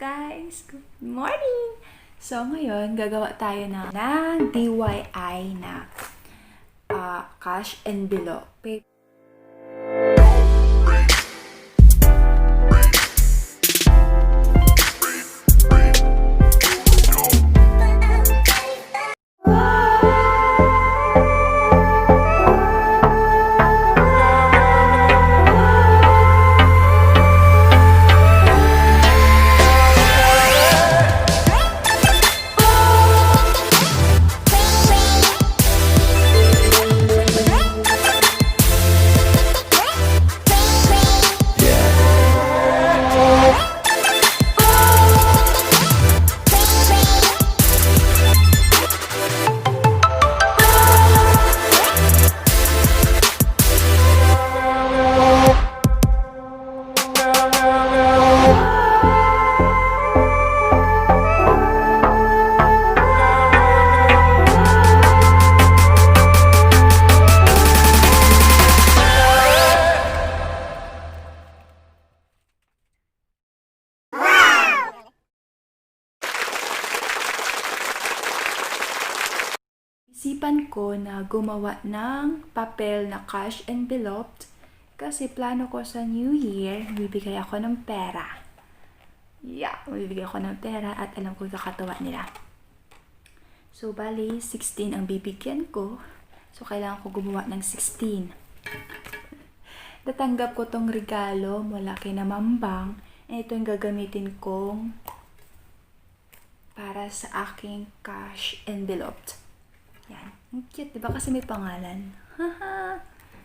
Guys, good morning! So, ngayon, gagawa tayo ng DIY na cash envelope. Isipan ko na gumawa ng papel na cash envelope kasi plano ko sa New Year, bibigay ako ng pera. Bibigay ako ng pera at alam ko kakatawa nila. So, bali, 16 ang bibigyan ko. So, kailangan ko gumawa ng 16. Natanggap ko tong regalo mula kay na Mambang. Ito yung gagamitin kong para sa aking cash envelope. Yan. Ang cute, diba? Kasi may pangalan. Haha.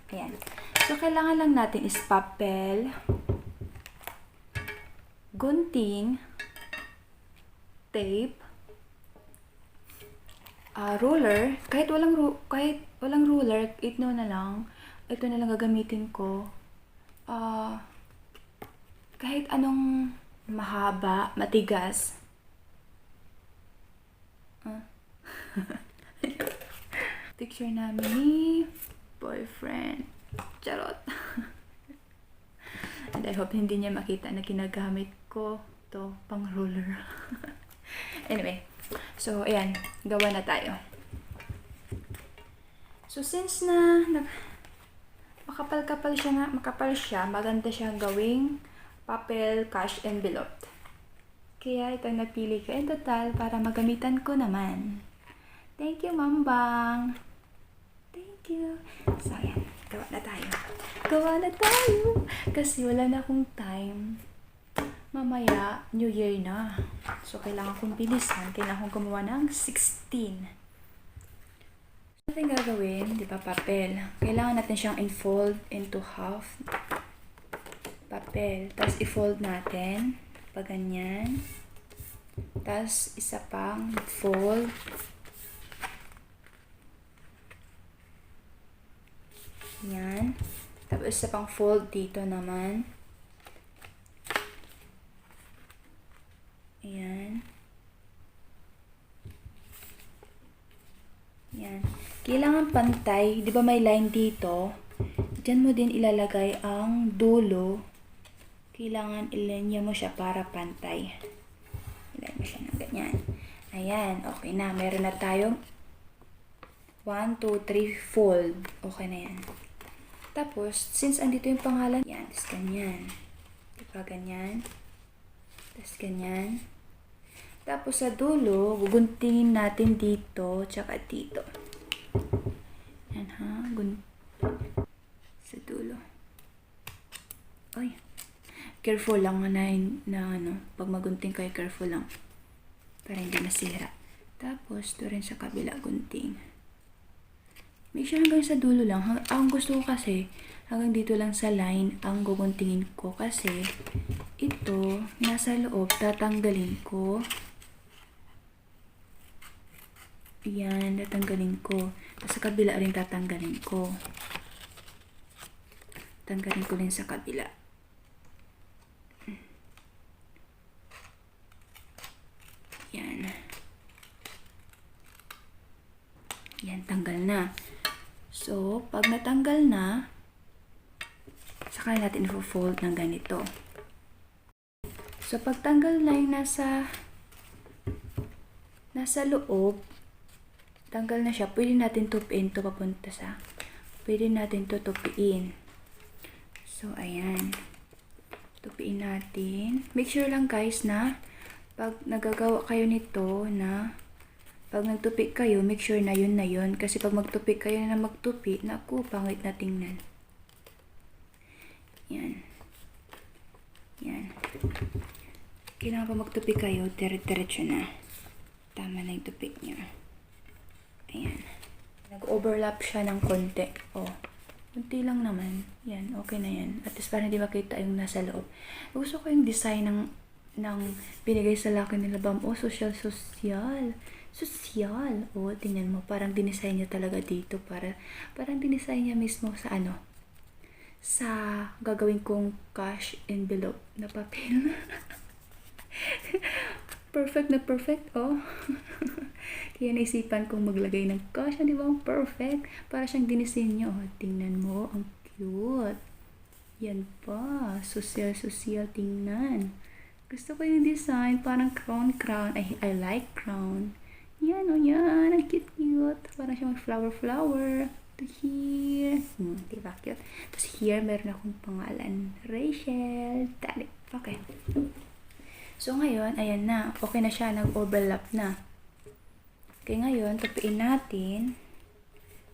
Ayan. So, kailangan lang natin is papel, gunting, tape, ruler. Kahit walang ruler, ito na lang gagamitin ko. Kahit anong mahaba, matigas. Picture namin ni boyfriend. Charot. And I hope hindi niya makita na ginagamit ko to pang ruler. Anyway. So, ayan. Gawa na tayo. So, since na makapal siya, maganda siya gawing papel cash envelope. Kaya ito napili ko in total para magamitan ko naman. Thank you, Mambang. Thank you. So, ayan. Gawa na tayo. Kasi wala na akong time. Mamaya, New Year na. So, kailangan kong bilisan. Kailangan kong gumawa ng 16. Ano natin gagawin? Di ba, papel. Kailangan natin siyang enfold into half. Papel. Tapos, i-fold natin. Pag ganyan. Tapos, isa pang fold. Yan. Tapos, isa pang fold dito naman. Ayan. Yan. Kailangan pantay. Di ba may line dito? Diyan mo din ilalagay ang dulo. Kailangan ilinya mo siya para pantay. Ilagay mo siya ng ganyan. Ayan. Okay na. Meron na tayong 1, 2, 3 fold. Okay na yan. Tapos, since andito yung pangalan, yan. Tapos ganyan. Diba ganyan? Tapos ganyan. Tapos sa dulo, guguntingin natin dito, tsaka dito. Yan ha. Sa dulo. Ay. Careful lang na ano. Pag magunting kayo, careful lang. Para hindi masira. Tapos, ito rin sa kabila, gunting. Make sure hanggang sa dulo lang. Ang gusto ko kasi, hanggang dito lang sa line, ang guguntingin ko. Kasi, ito, nasa loob, tatanggalin ko. Yan, tatanggalin ko. Tapos sa kabila rin tatanggalin ko. Tanggalin ko rin sa kabila. Yan. Yan, tanggal na. So, pag natanggal na, saka natin i-fold ng ganito. So, pagtanggal na yung nasa loob, tanggal na siya, pwede natin tupiin to papunta sa, pwede natin to tupiin. So, ayan. Tupiin natin. Make sure lang guys na pag nagagawa kayo nito na pag nagtupi kayo, make sure na yun na yun. Kasi pag magtupi kayo na magtupi, naku, pangit na tingnan. Yan. Yan. Kailangan pa magtupi kayo, dire-diretso na. Tama na yung tupi nyo. Ayan. Nag-overlap siya ng konti. Oh. Kunti lang naman. Yan, okay na yan. At least parang hindi makita yung nasa loob. Gusto ko yung design ng binigay sa laki nila Bam. Oh, social. Social. Oh, tingnan mo. Parang dinesign niya talaga dito. Parang dinesign niya mismo sa sa gagawin kong cash envelope na papel. Perfect na perfect, oh. Kaya naisipan kong maglagay ng cash, di ba? Perfect. Para siyang dinisenyo. Oh, tingnan mo, ang cute. Yan pa. Social, tingnan. Gusto ko yung design. Parang crown. I like crown. Yan, oh, yan. Ang cute. Parang siyang flower. To here. Diba cute? Tapos here, meron akong pangalan. Rachel. Tali. Okay. So, ngayon, ayan na. Okay na siya. Nag-overlap na. Okay, ngayon, tupiin natin.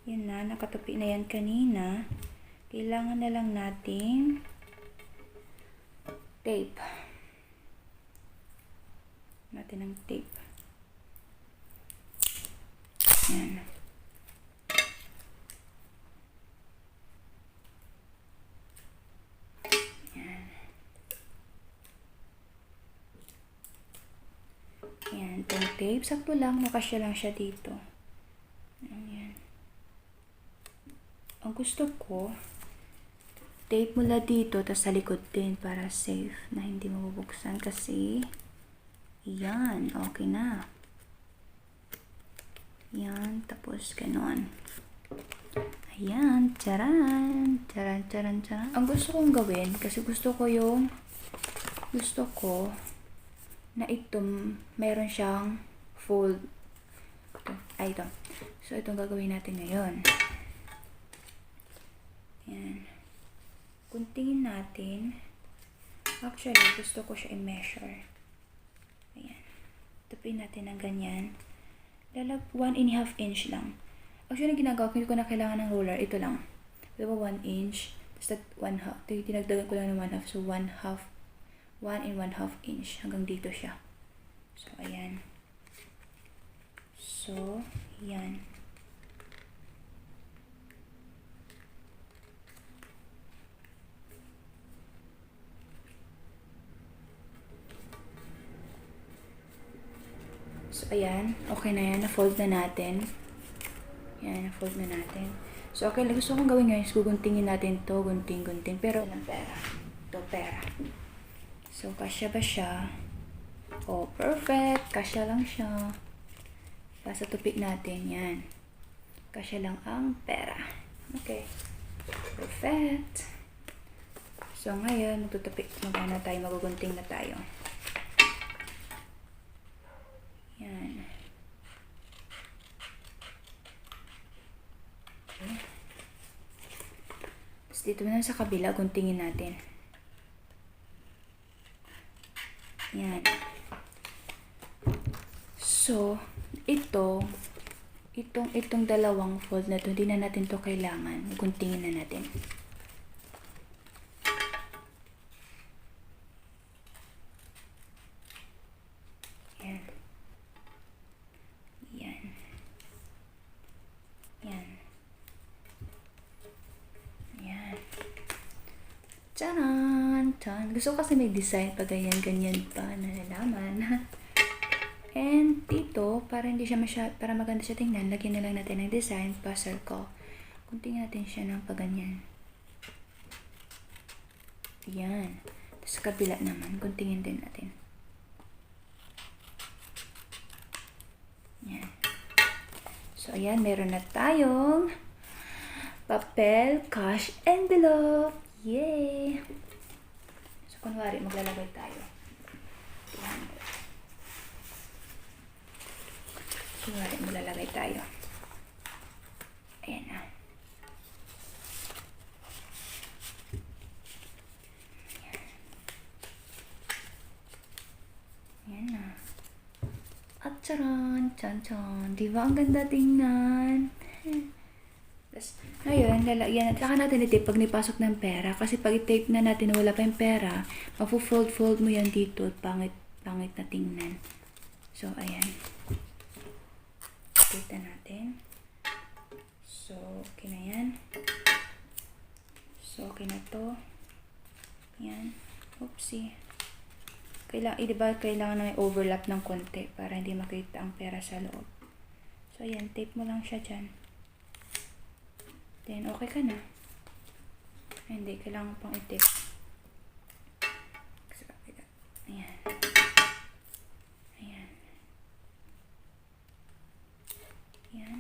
Yan na. Nakatupi na yan kanina. Kailangan na lang nating tape. Natin ng tape. Yan. Yan, itong tape. Sakto lang, nakasya lang siya dito. Ayan. Ang gusto ko, tape mula dito, tapos sa likod din para safe na hindi mabubuksan kasi yan, okay na. Yan, tapos ganon. Ayan, charan. Ang gusto kong gawin, kasi gusto ko na ito, meron siyang fold. Ito. So, itong gagawin natin ngayon. Yan. Kuntingin natin. Actually, gusto ko siya i-measure. Ayan. Tupin natin ng ganyan. 1.5 inch lang. Actually, ginagawa ko, hindi ko na kailangan ng ruler. Ito lang. Diba 1 inch? Tapos 1/2. Tinagdagan ko lang ng 1/2. So, 1/2. 1 and 1/2 inch. Hanggang dito siya. So, ayan. So, yan. So, ayan. Okay na yan. Na-fold na natin. Yan, na-fold na natin. So, okay. Gusto kong gawin ngayon is guguntingin natin to. Gunting. Pero, ng pera. Ito, pera. So, kasya ba siya? Oh, perfect. Kasya lang siya. Basta tupik natin. Yan. Kasya lang ang pera. Okay. Perfect. So, ngayon, magtutupik. Magugunting na tayo. Yan. Okay. Tapos dito na sa kabila, guntingin natin. Yan. So, itong dalawang fold na to, hindi na natin to kailangan. Guntingin na natin. Yan. Yan. Yan. Yan. Tcharan! Gusto ko kasi may design pa ganyan pa nalalaman. And dito, para hindi siya para maganda siya tingnan, lagyan na lang natin ng design pa circle. Kuntingin natin siya ng paganyan. Yan. Tapos kabila naman, kuntingin din natin. Yan. So, ayan, meron na tayong papel cash envelope. Yay! So, kunwari, maglalagay tayo. Kunwari, malalagay tayo. Ayan na. Ayan na. At charan, chan. Di ba ang ganda tingnan? Tapos, ngayon, lalagyan natin. Saka natin i-tape pag nipasok ng pera. Kasi pag i-tape na natin na wala pa yung pera, mapu-fold mo yan dito. Pangit na tingnan. So, ayan. Tape na natin. So, okay na yan. So, okay na to. Yan. Oopsie. Diba, kailangan na may overlap ng konti para hindi makita ang pera sa loob. So, ayan. Tape mo lang siya dyan. Then, okay ka na. Ay, hindi. Kailangan pang i-tape. Ayan. Ayan. Ayan.